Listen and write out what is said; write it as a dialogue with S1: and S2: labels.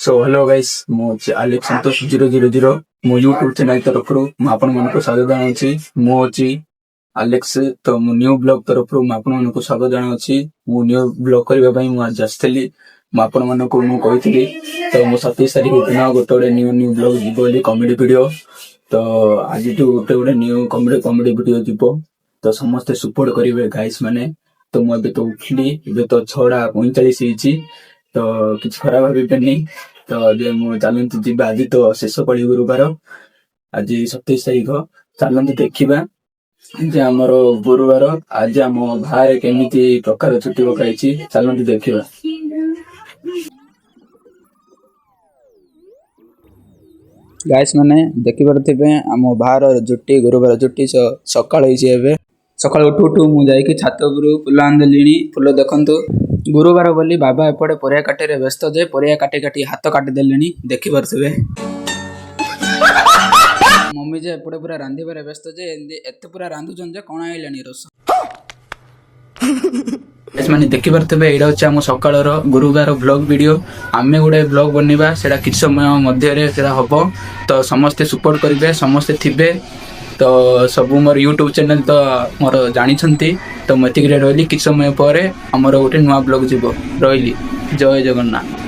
S1: So hello guys मुझे Alex संतोष 000 मो YouTube channel तरफ आपण मन को स्वागत जनाऊँगी। मुझे आलेक्स तो मो न्यू ब्लॉग तरफ आपण मन को स्वागत जनाऊँगी। मो न्यू ब्लॉग करबा आज आसली आपण मन को कही तो मो 27 तारिख दिन गोटे न्यू ब्लॉग जीव कॉमेडी वीडियो। तो आज गोटे न्यू कॉमेडी वीडियो जीव तो समस्ते सपोर्ट करेंगे गाइस माने। तो मुझे तो उठली ए तो 6:45 तो किसी खराब भाई तो चलते जी आज तो शेष पड़ी गुरुवार आज 27 तारिख चलते देखा जे आमर गुरुवार आज आम भाई केमी प्रकार छुट्टी पकाई चलते देखा। गाइस माने देखिपे आम बाहर जुटी गुरुवार जुटी सकाल सकाल उठू उठू मुझे छात उपर फुल आंदेली फुल देखु गुरुवार बोली बाबा एपटे परिया काटे व्यस्त जे परिया काटी काटी हाथ काटिदेले देखिपे। मम्मी जे एपटे पूरा रांधिबार व्यस्त जे एत पूरा रांधुचन जे कण आइलानी रस माने देखिपे। एटा होचे आम सकाळर गुरुवार ब्लॉग वीडियो आमे गोटे ब्लॉग बनवा सेटा किछ समय मध्य हम तो समस्ते सपोर्ट करेंगे समस्ते थिबे। तो सब मोर यूट्यूब चैनल तो मोर जानी तो मत रही किछ समय पर आमर गोटे नुआ ब्लॉग जीव रही। जय जगन्नाथ।